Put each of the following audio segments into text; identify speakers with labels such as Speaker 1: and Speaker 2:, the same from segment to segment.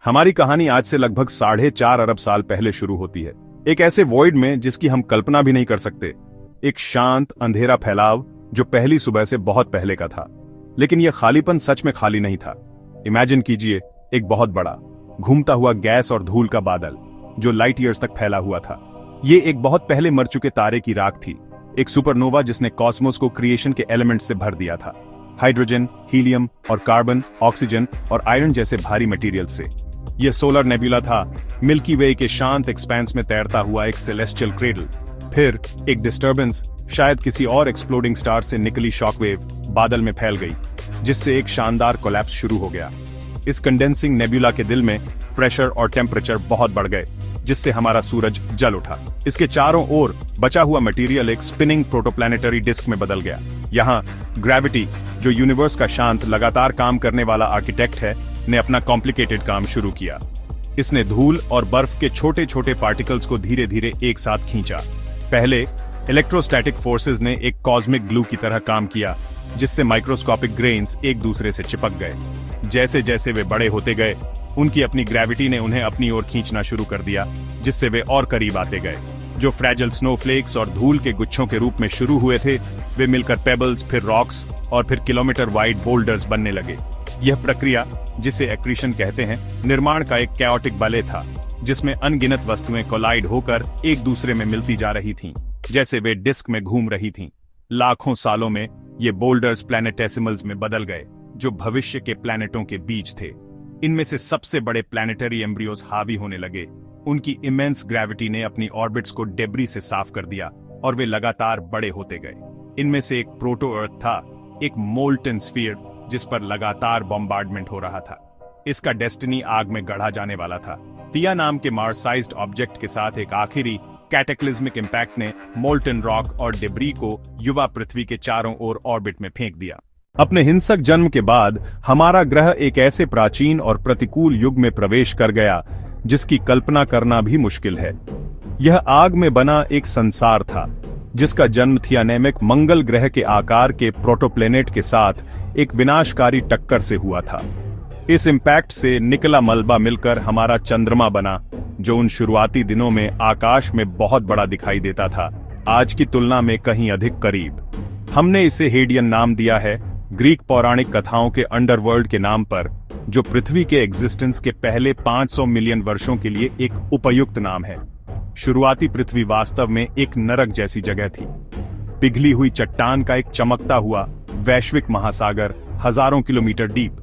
Speaker 1: हमारी कहानी आज से लगभग 4.5 अरब साल पहले शुरू होती है, एक ऐसे वॉइड में जिसकी हम कल्पना भी नहीं कर सकते। एक शांत अंधेरा फैलाव जो पहली सुबह से बहुत पहले का था। लेकिन यह खालीपन सच में खाली नहीं था। इमेजिन कीजिए एक बहुत बड़ा घूमता हुआ गैस और धूल का बादल जो लाइट ईयर्स तक फैला हुआ था। ये एक बहुत पहले मर चुके तारे की राख थी, एक सुपरनोवा जिसने कॉस्मोस को क्रिएशन के एलिमेंट्स से भर दिया था, हाइड्रोजन, हीलियम और कार्बन, ऑक्सीजन और आयरन जैसे भारी मटेरियल से। यह सोलर नेबुला था, मिल्की वे के शांत एक्सपेंस में तैरता हुआ एक सेलेस्टियल क्रेडल। फिर एक डिस्टर्बेंस, शायद किसी और एक्सप्लोडिंग स्टार से निकली शॉकवेव बादल में फैल गई, जिससे एक शानदार कोलैप्स शुरू हो गया। इस कंडेंसिंग नेबुला के दिल में प्रेशर और टेम्परेचर बहुत बढ़ गए, जिससे हमारा सूरज जल उठा। इसके चारों ओर बचा हुआ मटेरियल एक स्पिनिंग प्रोटोप्लैनेटरी डिस्क में बदल गया। यहाँ ग्रेविटी, जो यूनिवर्स का शांत लगातार काम करने वाला आर्किटेक्ट है, ने अपना कॉम्प्लिकेटेड काम शुरू किया। इसने धूल और बर्फ के छोटे छोटे पार्टिकल्स को धीरे धीरे एक साथ खींचा। पहले इलेक्ट्रोस्टैटिक फोर्सेस ने एक कॉस्मिक ग्लू की तरह काम किया, जिससे माइक्रोस्कोपिक ग्रेन्स एक दूसरे से चिपक गए। जैसे जैसे वे बड़े होते गए, उनकी अपनी ग्रेविटी ने उन्हें अपनी ओर खींचना शुरू कर दिया, जिससे वे और करीब आते गए। जो फ्रैजिल स्नोफ्लेक्स और धूल के गुच्छों के रूप में शुरू हुए थे, वे मिलकर पेबल्स, फिर रॉक्स और फिर किलोमीटर वाइड बोल्डर्स बनने लगे। यह प्रक्रिया, जिसे एक्रीशन कहते हैं, निर्माण का एक कैओटिक बैले था, जिसमें अनगिनत वस्तुएं कोलाइड होकर एक दूसरे में मिलती जा रही थीं, जैसे वे डिस्क में घूम रही थीं। लाखों सालों में ये बोल्डर्स प्लैनेटेसिमल्स में बदल गए, जो भविष्य के प्लैनेटों के बीच थे। इनमें से सबसे बड़े प्लैनेटरी एम्ब्रियोज हावी होने लगे। उनकी इमेंस ग्रेविटी ने अपनी ऑर्बिट्स को डेब्री से साफ कर दिया और वे लगातार बड़े होते गए। इनमें से एक प्रोटो अर्थ था, एक मोल्टन स्फीयर जिस पर लगातार बॉम्बार्डमेंट हो रहा था। इसका डेस्टिनी आग में गढ़ा जाने वाला था। तिया नाम के मार्स साइज्ड ऑब्जेक्ट के साथ एक आखिरी कैटेक्लिज्मिक इंपैक्ट ने मोल्टन रॉक और डेब्री को युवा पृथ्वी के चारों ओर ऑर्बिट में फेंक दिया। अपने हिंसक जन्म के बाद हमारा ग्रह एक ऐसे प्राचीन और प्रतिकूल युग में प्रवेश कर गया जिसकी कल्पना करना भी मुश्किल है। यह आग में बना एक संसार था, जिसका जन्म थियानेमिक मंगल ग्रह के आकार के प्रोटोप्लेनेट के साथ एक विनाशकारी टक्कर से हुआ था। इस इंपैक्ट से निकला मलबा मिलकर हमारा चंद्रमा बना, जो उन शुरुआती दिनों में आकाश में बहुत बड़ा दिखाई देता था, आज की तुलना में कहीं अधिक करीब। हमने इसे हेडियन नाम दिया है, ग्रीक पौराणिक कथाओं के अंडरवर्ल्ड के नाम पर, जो पृथ्वी के एग्जिस्टेंस के पहले 500 मिलियन वर्षों के लिए एक उपयुक्त नाम है। शुरुआती पृथ्वी वास्तव में एक नरक जैसी जगह थी। पिघली हुई चट्टान का एक चमकता हुआ वैश्विक महासागर, हजारों किलोमीटर डीप।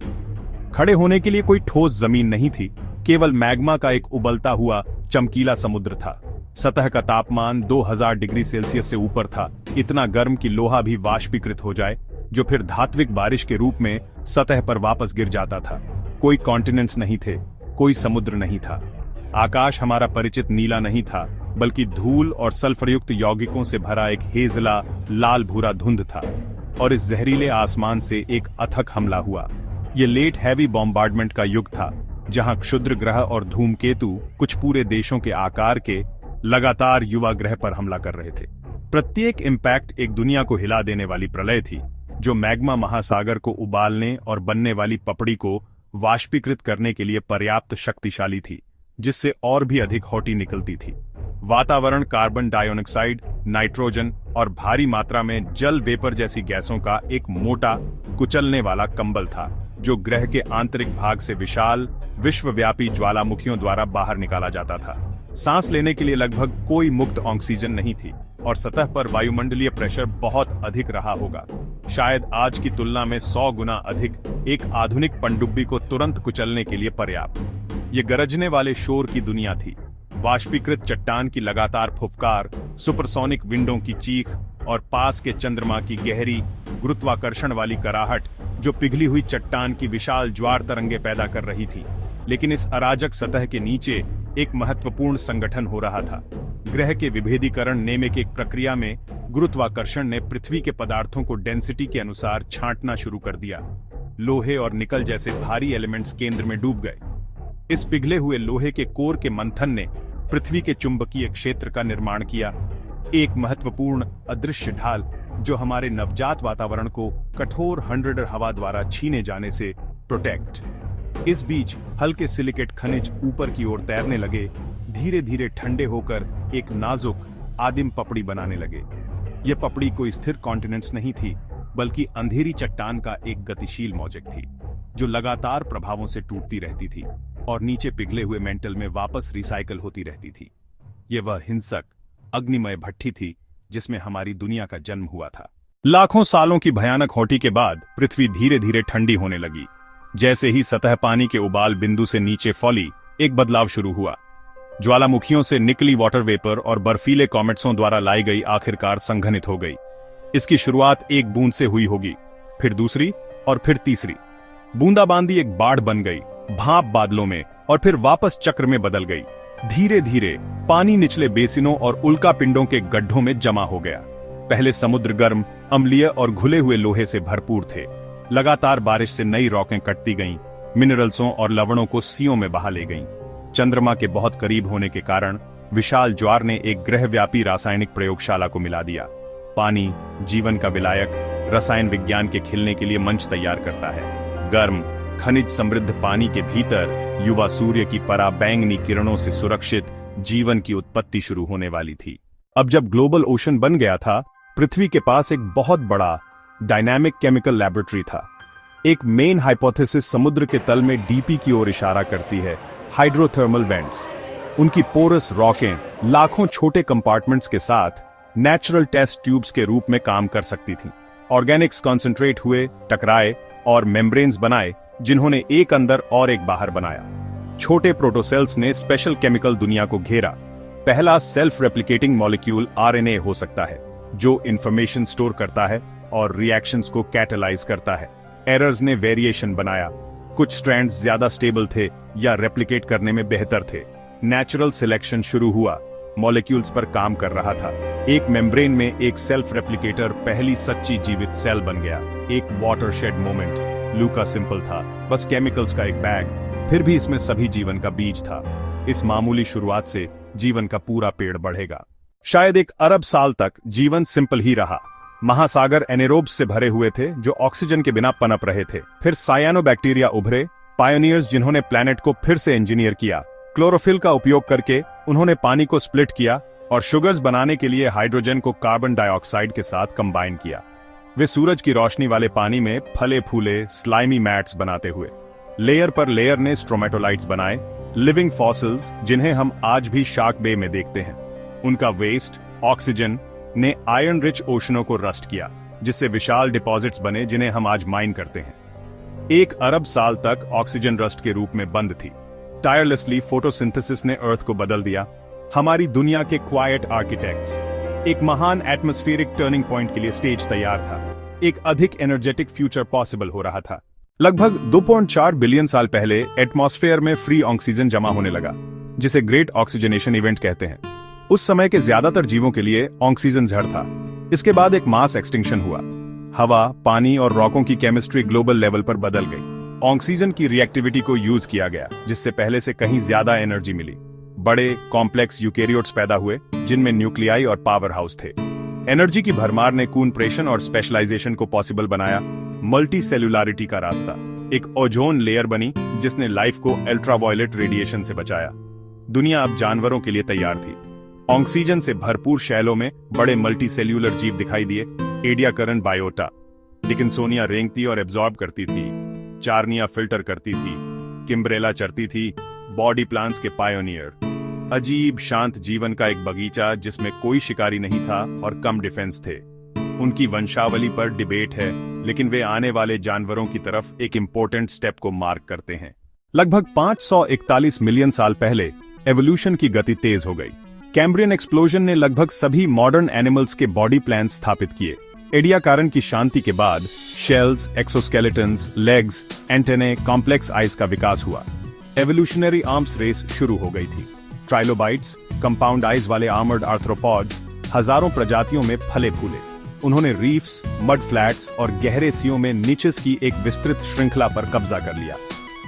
Speaker 1: खड़े होने के लिए कोई ठोस जमीन नहीं थी, केवल मैग्मा का एक उबलता हुआ चमकीला समुद्र था। सतह का तापमान 2000 डिग्री सेल्सियस से ऊपर था, इतना गर्म कि लोहा भी वाष्पीकृत हो जाए, जो फिर धात्विक बारिश के रूप में सतह पर वापस गिर जाता था। कोई कॉन्टिनेंट्स नहीं थे, कोई समुद्र नहीं था। आकाश हमारा परिचित नीला नहीं था, बल्कि धूल और सल्फरयुक्त यौगिकों से भरा एक हेजला लाल भूरा धुंध था। और इस जहरीले आसमान से एक अथक हमला हुआ। ये लेट हैवी बॉम्बार्डमेंट का युग था, जहां क्षुद्र ग्रह और धूमकेतु कुछ पूरे देशों के आकार के लगातार युवा ग्रह पर हमला कर रहे थे। प्रत्येक इंपैक्ट एक दुनिया को हिला देने वाली प्रलय थी, जो मैग्मा महासागर को उबालने और बनने वाली पपड़ी को वाष्पीकृत करने के लिए पर्याप्त शक्तिशाली थी, जिससे और भी अधिक हॉटी निकलती थी। वातावरण कार्बन डाइऑक्साइड, नाइट्रोजन और भारी मात्रा में जल वेपर जैसी गैसों का एक मोटा कुचलने वाला कंबल था, जो ग्रह के आंतरिक भाग से विशाल विश्वव्यापी ज्वालामुखियों द्वारा बाहर निकाला जाता था। सांस लेने के लिए लगभग कोई मुक्त ऑक्सीजन नहीं थी, और सतह पर वायुमंडलीय प्रेशर बहुत अधिक रहा होगा, शायद आज की तुलना में 100 गुना अधिक, एक आधुनिक पनडुब्बी को तुरंत कुचलने के लिए पर्याप्त। ये गरजने वाले शोर की दुनिया थी, वाष्पीकृत चट्टान की लगातार फुफकार, सुपरसोनिक विंडों की चीख और पास के चंद्रमा की गहरी गुरुत्वाकर्षण वाली कराहट, जो पिघली हुई चट्टान की विशाल ज्वार तरंगे पैदा कर रही थी। लेकिन इस अराजक सतह के नीचे एक महत्वपूर्ण संगठन हो रहा था। ग्रह के विभेदीकरण नेम की एक प्रक्रिया में गुरुत्वाकर्षण ने पृथ्वी के पदार्थों को डेंसिटी के अनुसार छांटना शुरू कर दिया। लोहे और निकल जैसे भारी एलिमेंट्स केंद्र में डूब गए। इस पिघले हुए लोहे के कोर के मंथन ने पृथ्वी के चुंबकीय क्षेत्र का निर्माण किया, एक महत्वपूर्ण अदृश्य ढाल जो हमारे नवजात वातावरण को कठोर 100 हवा द्वारा छीने जाने से प्रोटेक्ट इस बीच हल्के सिलिकेट खनिज ऊपर की ओर तैरने लगे, धीरे धीरे ठंडे होकर एक नाजुक आदिम पपड़ी बनाने लगे। यह पपड़ी कोई स्थिर कॉन्टिनेंट्स नहीं थी, बल्कि अंधेरी चट्टान का एक गतिशील मौजक थी, जो लगातार प्रभावों से टूटती रहती थी और नीचे पिघले हुए मेंटल में वापस रिसाइकल होती रहती थी। यह वह हिंसक अग्निमय भट्ठी थी जिसमें हमारी दुनिया का जन्म हुआ था। लाखों सालों की भयानक होटी के बाद पृथ्वी धीरे धीरे ठंडी होने लगी। जैसे ही सतह पानी के उबाल बिंदु से नीचे फौली, एक बदलाव शुरू हुआ। ज्वालामुखियों से निकली वाटर वेपर और बर्फीले कॉमेट्सों द्वारा लाई गई आखिरकार संघनित हो गई। इसकी शुरुआत एक बूंद से हुई होगी, फिर दूसरी और फिर तीसरी। बूंदाबांदी एक बाढ़ बन गई, भाप बादलों में, और फिर वापस चक्र में बदल गई। धीरे धीरे पानी निचले बेसिनों और उल्का पिंडों के गड्ढों में जमा हो गया। पहले समुद्र गर्म, अम्लीय और घुले हुए लोहे से भरपूर थे। लगातार बारिश से नई रॉकें कटती गईं, मिनरल्सों और लवणों को सीओं में बहा ले गईं। चंद्रमा के बहुत करीब होने के कारण विशाल ज्वार ने एक ग्रहव्यापी रासायनिक प्रयोगशाला को मिला दिया। पानी जीवन का विलायक, रसायन विज्ञान के खिलने के लिए मंच तैयार करता है। गर्म खनिज समृद्ध पानी के भीतर युवा सूर्य की पराबैंगनी किरणों से सुरक्षित जीवन की उत्पत्ति शुरू होने वाली थी। अब जब ग्लोबल ओशन बन गया था, पृथ्वी के पास एक बहुत बड़ा डायनामिक केमिकल लैबोरेटरी था। एक मेन हाइपोथेसिस समुद्र के तल में डीपी की ओर इशारा करती है। हाइड्रोथर्मल वेंट्स, उनकी पोरस रॉकें लाखों छोटे कंपार्टमेंट्स के साथ नेचुरल टेस्ट ट्यूब्स के रूप में काम कर सकती थीं। ऑर्गेनिक्स कॉन्सेंट्रेट हुए, टकराए और मेम्ब्रेन्स बनाए, जिन्होंने एक अंदर और एक बाहर बनाया। छोटे प्रोटोसेल्स ने स्पेशल केमिकल दुनिया को घेरा। पहला सेल्फ रेप्लिकेटिंग मॉलिक्यूल आरएनए हो सकता है, जो इंफॉर्मेशन स्टोर करता है और रिएक्शंस को कैटलाइज करता है। एरर्स ने वेरिएशन बनाया, कुछ स्ट्रैंड्स ज्यादा स्टेबल थे या रेप्लिकेट करने में बेहतर थे। नेचुरल सिलेक्शन शुरू हुआ, मॉलिक्यूल्स पर काम कर रहा था। एक मेम्ब्रेन में एक सेल्फ रेप्लिकेटर पहली सच्ची जीवित सेल बन गया। एक वाटरशेड मोमेंट। लूका सिंपल था, बस केमिकल्स का एक बैग, फिर भी इसमें सभी जीवन का बीज था। इस मामूली शुरुआत से जीवन का पूरा पेड़ बढ़ेगा। शायद 1 अरब साल तक जीवन सिंपल ही रहा। महासागर एनेरोब्स से भरे हुए थे जो ऑक्सीजन के बिना पनप रहे थे। फिर सायानोबैक्टीरिया उभरे, पायोनियर्स जिन्होंने प्लैनेट को फिर से इंजीनियर किया। क्लोरोफिल का उपयोग करके उन्होंने पानी को स्प्लिट किया और शुगर्स बनाने के लिए हाइड्रोजन को कार्बन डाइऑक्साइड के साथ कंबाइन किया। वे सूरज की रोशनी वाले पानी में फले फूले स्लाइमी मैट्स बनाते हुए लेयर पर लेयर ने स्ट्रोमेटोलाइट्स बनाए, लिविंग फॉसिल्स जिन्हें हम आज भी शार्क बे में देखते हैं। उनका वेस्ट ऑक्सीजन ने आयरन रिच ओशनों को रस्ट किया, जिससे विशाल डिपॉजिट्स बने जिन्हें हम आज माइन करते हैं। 1 अरब साल तक ऑक्सीजन रस्ट के रूप में बंद थी। टायरलेसली फोटोसिंथेसिस ने अर्थ को बदल दिया। हमारी दुनिया के क्वाइट आर्किटेक्ट्स। एक महान एटमॉस्फेरिक टर्निंग पॉइंट के लिए स्टेज तैयार था। एक अधिक एनर्जेटिक फ्यूचर पॉसिबल हो रहा था। लगभग 2.4 बिलियन साल पहले एटमॉस्फेयर में फ्री ऑक्सीजन जमा होने लगा, जिसे ग्रेट ऑक्सीजनेशन इवेंट कहते हैं। उस समय के ज्यादातर जीवों के लिए ऑक्सीजन जहर था। इसके बाद एक मास एक्सटिंक्शन हुआ। हवा, पानी और रॉकों की केमिस्ट्री ग्लोबल लेवल पर बदल गई। ऑक्सीजन की रिएक्टिविटी को यूज किया गया, जिससे पहले से कहीं ज्यादा एनर्जी मिली। बड़े कॉम्प्लेक्स यूकेरियोट्स पैदा हुए, जिनमें न्यूक्लियाई और पावर हाउस थे। एनर्जी की भरमार ने कूनप्रेशन और स्पेशलाइजेशन को पॉसिबल बनाया। मल्टी सेल्युलरिटी का रास्ता। एक ओजोन लेयर बनी, जिसने लाइफ को अल्ट्रावायलेट रेडिएशन से बचाया। दुनिया अब जानवरों के लिए तैयार थी। ऑक्सीजन से भरपूर शैलों में बड़े मल्टी सेल्यूलर जीव दिखाई दिए। एडियाकरन बायोटा, डिकिंसोनिया रेंगती और एब्जॉर्ब करती थी। चार्निया फिल्टर करती थी। किम्ब्रेला चरती थी। बॉडी प्लांट्स के पायोनियर। अजीब शांत जीवन का एक बगीचा जिसमें कोई शिकारी नहीं था और कम डिफेंस थे। उनकी वंशावली पर डिबेट है, लेकिन वे आने वाले जानवरों की तरफ एक इंपॉर्टेंट स्टेप को मार्क करते हैं। लगभग 541 मिलियन साल पहले एवोल्यूशन की गति तेज हो गई। कैम्ब्रियन एक्सप्लोजन ने लगभग सभी मॉडर्न एनिमल्स के बॉडी प्लान स्थापित किए। एडियाकारण की शांति के बाद shells, exoskeletons, legs, antennae, complex eyes का विकास हुआ। एवोल्यूशनरी आर्म्स रेस शुरू हो गई थी। ट्राइलोबाइट्स, कंपाउंड आइज वाले आर्मर्ड आर्थ्रोपॉड्स, हजारों प्रजातियों में फले फूले। उन्होंने रीफ्स, मड फ्लैट्स और गहरे सीओं में निचेस की एक विस्तृत श्रृंखला पर कब्जा कर लिया।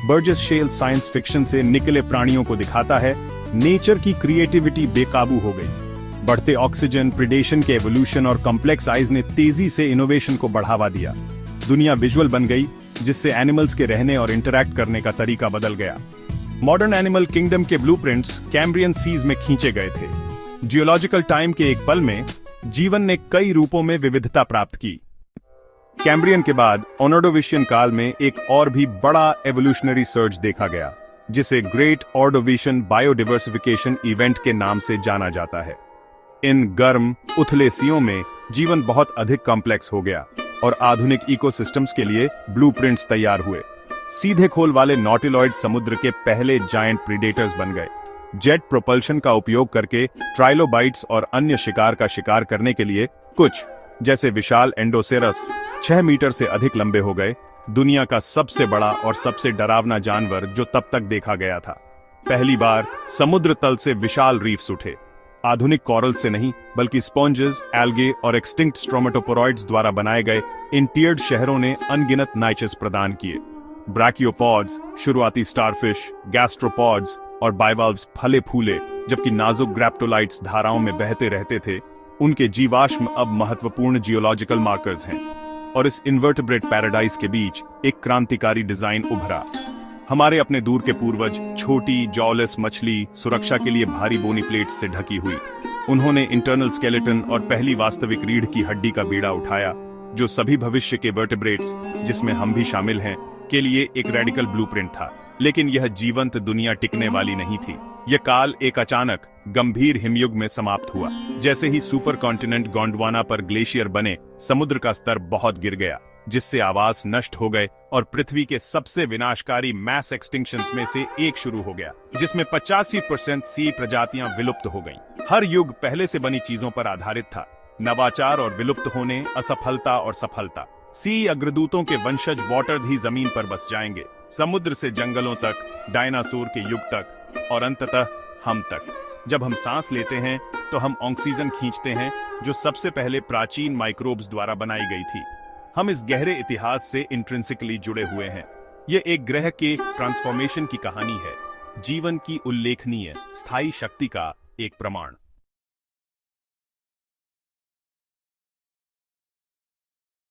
Speaker 1: बर्जेस शेल साइंस फिक्शन से निकले प्राणियों को दिखाता है नेचर की क्रिएटिविटी बेकाबू हो गई। बढ़ते ऑक्सीजन, प्रिडेशन के एवोल्यूशन और कॉम्प्लेक्स आइज ने तेजी से इनोवेशन को बढ़ावा दिया। दुनिया विजुअल बन गई, जिससे एनिमल्स के रहने और इंटरैक्ट करने का तरीका बदल गया। मॉडर्न एनिमल किंगडम के ब्लूप्रिंट्स कैम्ब्रियन सीज में खींचे गए थे। जियोलॉजिकल टाइम के एक पल में जीवन ने कई रूपों में विविधता प्राप्त की। कैम्ब्रियन के बाद ऑर्डोविशियन काल में एक और भी बड़ा एवोल्यूशनरी सर्च देखा गया, जिसे ग्रेट ऑर्डोविशियन बायोडाइवर्सिफिकेशन इवेंट के नाम से जाना जाता है। इन गर्म उथले सीओं में जीवन बहुत अधिक कॉम्प्लेक्स हो गया और आधुनिक इकोसिस्टम्स के लिए ब्लूप्रिंट्स तैयार हुए। सीधे खोल वाले नॉटिलॉइड समुद्र के पहले जायंट प्रीडेटर्स बन गए। जेट प्रोपल्शन का उपयोग करके ट्राइलोबाइट्स और अन्य शिकार का शिकार करने के लिए कुछ, जैसे विशाल एंडोसेरस, 6 मीटर से अधिक लंबे हो गए। दुनिया का सबसे बड़ा और सबसे डरावना जानवर जो तब तक देखा गया था। पहली बार समुद्र तल से विशाल रीफ्स उठे। आधुनिक कॉरल से नहीं, बल्कि स्पॉन्जेस, एल्गे और एक्सटिंक्ट स्ट्रोमेटोपोरॉइड्स द्वारा बनाए गए इन टियर्ड शहरों ने अनगिनत नाइचेस प्रदान किए। ब्रैकियोपॉड्स, शुरुआती स्टारफिश, गैस्ट्रोपॉड्स और बाइवाल्व्स फले फूले, जबकि नाजुक ग्रैप्टोलाइट्स धाराओं में बहते रहते थे। उनके जीवाश्म अब महत्वपूर्ण जियोलॉजिकल मार्कर्स हैं। और इस इन्वर्टिब्रेट पैराडाइज के बीच एक क्रांतिकारी डिजाइन उभरा। हमारे अपने दूर के पूर्वज छोटी जॉलेस मछली सुरक्षा के लिए भारी बोनी प्लेट्स से ढकी हुई। उन्होंने इंटरनल स्केलेटन और पहली वास्तविक रीढ़ की हड्डी का बीड़ा उठाया, जो सभी भविष्य के वर्टेब्रेट्स, जिसमें हम भी शामिल हैं, के लिए एक रेडिकल ब्लूप्रिंट था। लेकिन यह जीवंत दुनिया टिकने वाली नहीं थी। यह काल एक अचानक गंभीर हिमयुग में समाप्त हुआ। जैसे ही सुपर कॉन्टिनेंट गोंडवाना पर ग्लेशियर बने, समुद्र का स्तर बहुत गिर गया, जिससे आवास नष्ट हो गए और पृथ्वी के सबसे विनाशकारी मैस एक्सटिंक्शंस में से एक शुरू हो गया, जिसमें 85% सी प्रजातियां विलुप्त हो गईं। हर युग पहले से बनी चीजों पर आधारित था, नवाचार और विलुप्त होने, असफलता और सफलता। सी अग्रदूतों के वंशज वाटर ही जमीन पर बस जाएंगे, समुद्र से जंगलों तक, डायनासोर के युग तक और अंततः हम तक। जब हम सांस लेते हैं तो हम ऑक्सीजन खींचते हैं, जो सबसे पहले प्राचीन माइक्रोब्स द्वारा बनाई गई थी। हम इस गहरे इतिहास से इंट्रिंसिकली जुड़े हुए हैं। यह एक ग्रह के ट्रांसफॉर्मेशन की कहानी है, जीवन की उल्लेखनीय स्थायी शक्ति का एक प्रमाण।